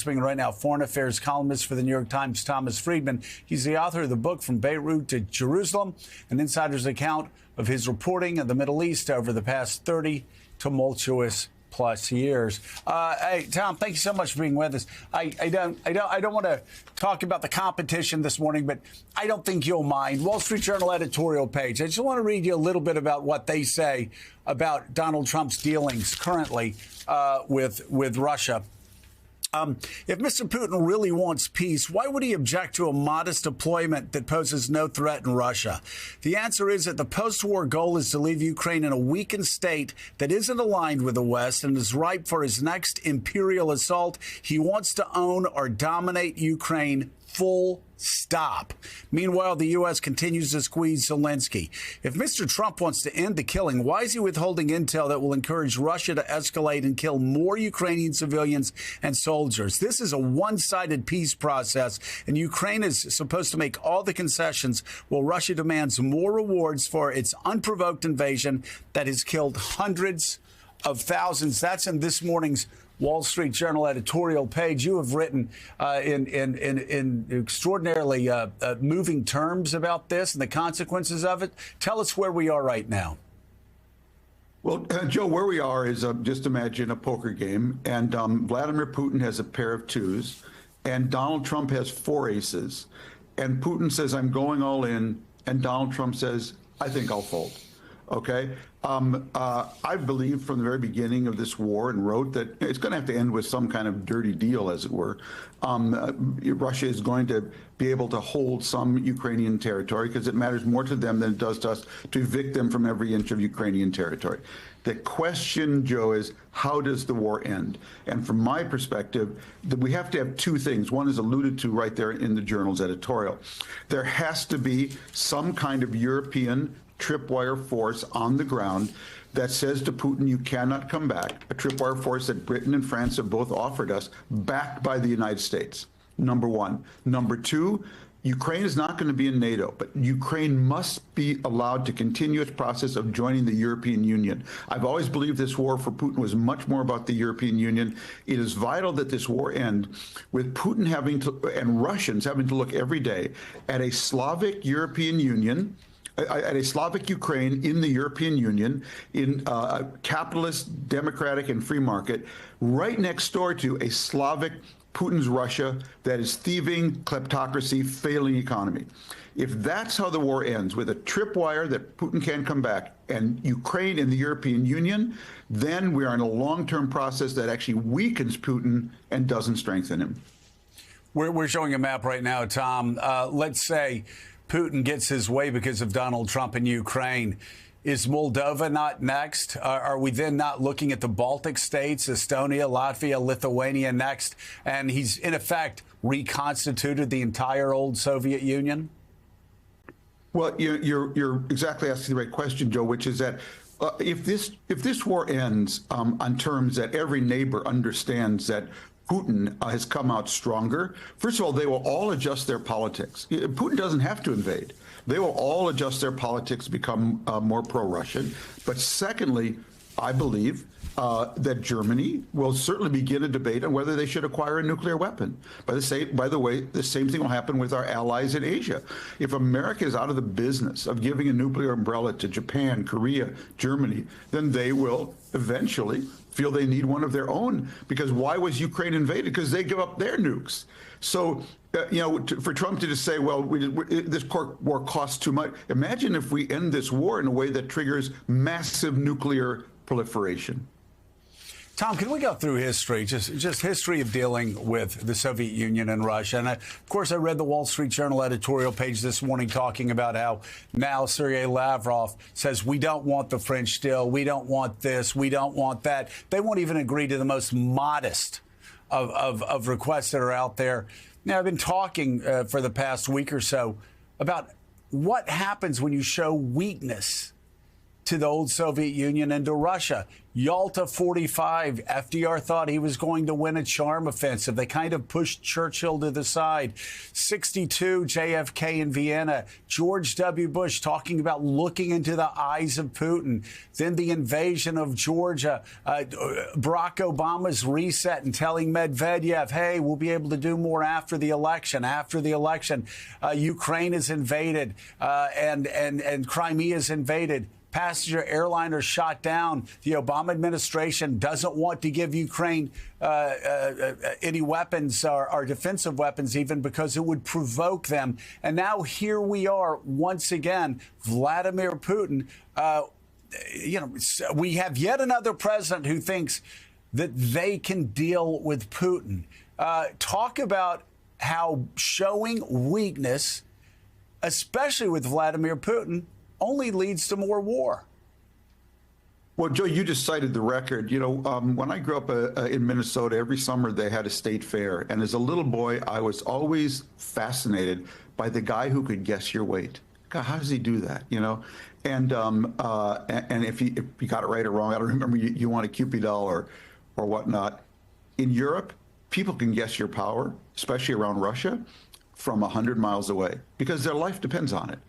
Speaking right now, foreign affairs columnist for the New York Times, Thomas Friedman. He's the author of the book From Beirut to Jerusalem, an insider's account of his reporting of the Middle East over the past 30 tumultuous plus years. Hey, Tom, thank you so much for being with us. I don't want to talk about the competition this morning, but I don't think you'll mind. Wall Street Journal editorial page. I just want to read you a little bit about what they say about Donald Trump's dealings currently with Russia. If Mr. Putin really wants peace, why would he object to a modest deployment that poses no threat in Russia? The answer is that the post-war goal is to leave Ukraine in a weakened state that isn't aligned with the West and is ripe for his next imperial assault. He wants to own or dominate Ukraine, full stop. Meanwhile, the U.S. continues to squeeze Zelensky. If Mr. Trump wants to end the killing, why is he withholding intel that will encourage Russia to escalate and kill more Ukrainian civilians and soldiers? This is a one-sided peace process, and Ukraine is supposed to make all the concessions while Russia demands more rewards for its unprovoked invasion that has killed hundreds of thousands. That's in this morning's Wall Street Journal editorial page. You have written in extraordinarily moving terms about this and the consequences of it. Tell us where we are right now. Well, Joe, where we are is just imagine a poker game, and Vladimir Putin has a pair of twos, and Donald Trump has four aces. And Putin says, I'm going all in, and Donald Trump says, I think I'll fold. Okay. I believed from the very beginning of this war and wrote that it's going to have to end with some kind of dirty deal, as it were. Russia is going to be able to hold some Ukrainian territory because it matters more to them than it does to us to evict them from every inch of Ukrainian territory. The question, Joe, is how does the war end? And from my perspective, we have to have two things. One is alluded to right there in the Journal's editorial. There has to be some kind of European tripwire force on the ground that says to Putin, you cannot come back. A tripwire force that Britain and France have both offered us, backed by the United States, number one. Number two, Ukraine is not going to be in NATO, but Ukraine must be allowed to continue its process of joining the European Union. I've always believed this war for Putin was much more about the European Union. It is vital that this war end with Putin having to, and Russians having to look every day at a Slavic European Union, at a Slavic Ukraine in the European Union, in a capitalist, democratic, and free market, right next door to a Slavic Putin's Russia that is thieving, kleptocracy, failing economy. If that's how the war ends, with a tripwire that Putin can't come back, and Ukraine in the European Union, then we are in a long-term process that actually weakens Putin and doesn't strengthen him. We're showing a map right now, Tom. Let's say Putin gets his way because of Donald Trump in Ukraine. Is Moldova not next? Are we then not looking at the Baltic states, Estonia, Latvia, Lithuania next? And he's, in effect, reconstituted the entire old Soviet Union? Well, you're exactly asking the right question, Joe, which is that if this war ends on terms that every neighbor understands that Putin has come out stronger. First of all, they will all adjust their politics. Putin doesn't have to invade. They will all adjust their politics, become more pro-Russian. But secondly, I believe that Germany will certainly begin a debate on whether they should acquire a nuclear weapon. By the way, the same thing will happen with our allies in Asia. If America is out of the business of giving a nuclear umbrella to Japan, Korea, Germany, then they will eventually feel they need one of their own. Because why was Ukraine invaded? Because they give up their nukes. So, for Trump to just say, well, this war costs too much. Imagine if we end this war in a way that triggers massive nuclear proliferation. Tom, can we go through history, just history of dealing with the Soviet Union and Russia? And of course, I read the Wall Street Journal editorial page this morning talking about how now Sergei Lavrov says we don't want the French deal, we don't want this, we don't want that. They won't even agree to the most modest of requests that are out there. Now, I've been talking for the past week or so about what happens when you show weakness to the old Soviet Union and to Russia. Yalta 45, FDR thought he was going to win a charm offensive. They kind of pushed Churchill to the side. 62, JFK in Vienna. George W. Bush talking about looking into the eyes of Putin. Then the invasion of Georgia. Barack Obama's reset and telling Medvedev, hey, we'll be able to do more after the election. After the election, Ukraine is invaded and Crimea is invaded. Passenger airliner shot down. The Obama administration doesn't want to give Ukraine any weapons or defensive weapons even because it would provoke them. And now here we are once again, Vladimir Putin. We have yet another president who thinks that they can deal with Putin. Talk about how showing weakness, especially with Vladimir Putin, only leads to more war. Well, Joe, you just cited the record. When I grew up in Minnesota, every summer they had a state fair. And as a little boy, I was always fascinated by the guy who could guess your weight. God, how does he do that? And if you got it right or wrong, I don't remember, you want a Cupid doll or whatnot. In Europe, people can guess your power, especially around Russia, from 100 miles away because their life depends on it.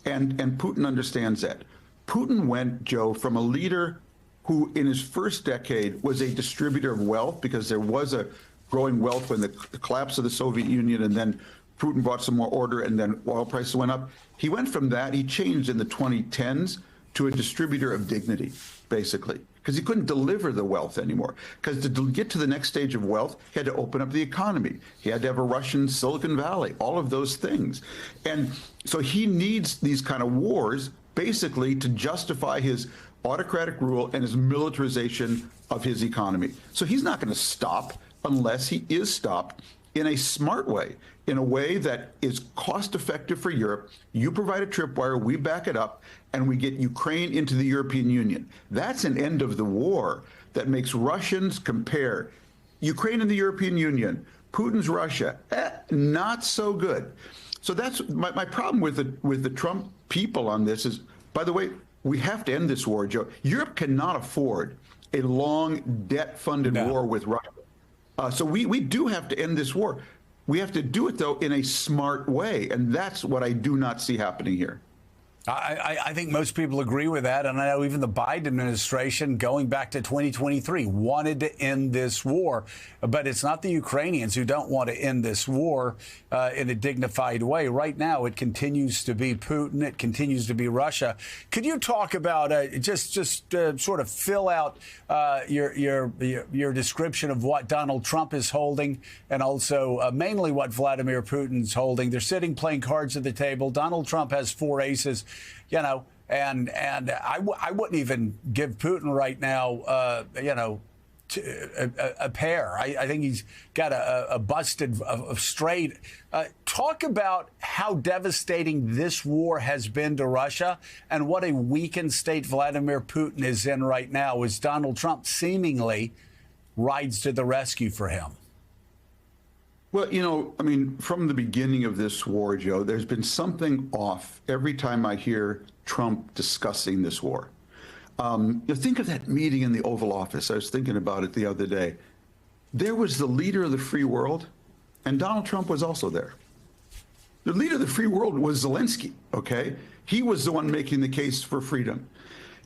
And Putin understands that. Putin went, Joe, from a leader who in his first decade was a distributor of wealth because there was a growing wealth when the collapse of the Soviet Union, and then Putin brought some more order and then oil prices went up. He went from that, he changed in the 2010s to a distributor of dignity, basically, because he couldn't deliver the wealth anymore. Because to get to the next stage of wealth, he had to open up the economy. He had to have a Russian Silicon Valley, all of those things. And so he needs these kind of wars, basically, to justify his autocratic rule and his militarization of his economy. So he's not going to stop unless he is stopped in a smart way, in a way that is cost effective for Europe. You provide a tripwire, we back it up, and we get Ukraine into the European Union. That's an end of the war that makes Russians compare Ukraine and the European Union, Putin's Russia, not so good. So that's my problem with the Trump people on this is, by the way, we have to end this war, Joe. Europe cannot afford a long debt-funded war with Russia. So we do have to end this war. We have to do it, though, in a smart way. And that's what I do not see happening here. I think most people agree with that. And I know even the Biden administration, going back to 2023, wanted to end this war. But it's not the Ukrainians who don't want to end this war in a dignified way. Right now, it continues to be Putin. It continues to be Russia. Could you talk about just sort of fill out your description of what Donald Trump is holding and also mainly what Vladimir Putin's holding? They're sitting playing cards at the table. Donald Trump has 4 aces. And I wouldn't even give Putin right now, a pair. I think he's got a busted straight. Talk about how devastating this war has been to Russia and what a weakened state Vladimir Putin is in right now as Donald Trump seemingly rides to the rescue for him. Well, from the beginning of this war, Joe, there's been something off every time I hear Trump discussing this war. Think of that meeting in the Oval Office. I was thinking about it the other day. There was the leader of the free world, and Donald Trump was also there. The leader of the free world was Zelensky, okay? He was the one making the case for freedom.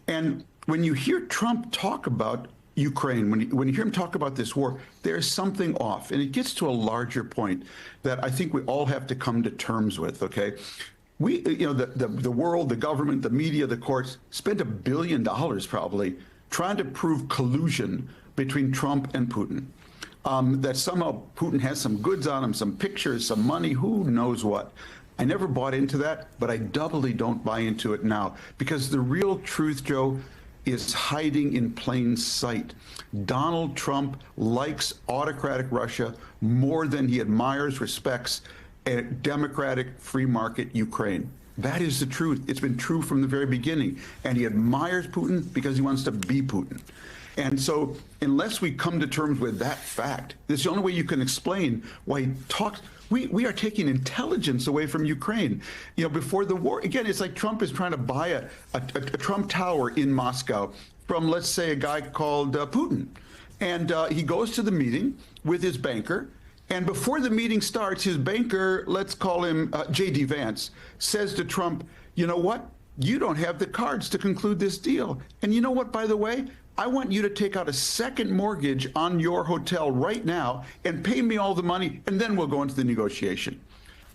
And when you hear Trump talk about Ukraine, when you hear him talk about this war, there's something off. And it gets to a larger point that I think we all have to come to terms with, okay? The world, the government, the media, the courts spent $1 billion probably trying to prove collusion between Trump and Putin. That somehow Putin has some goods on him, some pictures, some money, who knows what. I never bought into that, but I doubly don't buy into it now because the real truth, Joe, is hiding in plain sight. Donald Trump likes autocratic Russia more than he admires, respects a democratic, free market Ukraine. That is the truth. It's been true from the very beginning. And he admires Putin because he wants to be Putin. And so unless we come to terms with that fact, it's the only way you can explain why he talks. We are taking intelligence away from Ukraine. You know, before the war, again, it's like Trump is trying to buy a Trump Tower in Moscow from, let's say, a guy called Putin. And he goes to the meeting with his banker. And before the meeting starts, his banker, let's call him J.D. Vance, says to Trump, you know what? You don't have the cards to conclude this deal. And you know what, by the way? I want you to take out a second mortgage on your hotel right now and pay me all the money, and then we'll go into the negotiation.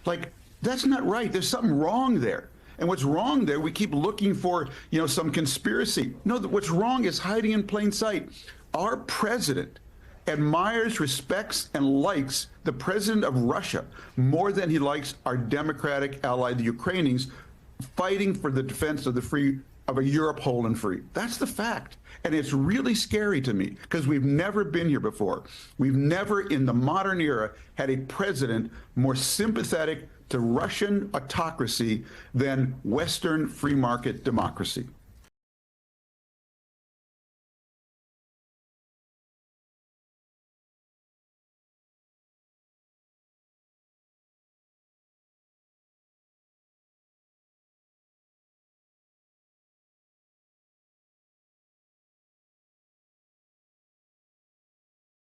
Like, that's not right. There's something wrong there. And what's wrong there, we keep looking for, you know, some conspiracy. No, what's wrong is hiding in plain sight. Our president admires, respects, and likes the president of Russia more than he likes our democratic ally, the Ukrainians, fighting for the defense of a Europe whole and free. That's the fact. And it's really scary to me because we've never been here before. We've never in the modern era had a president more sympathetic to Russian autocracy than Western free market democracy.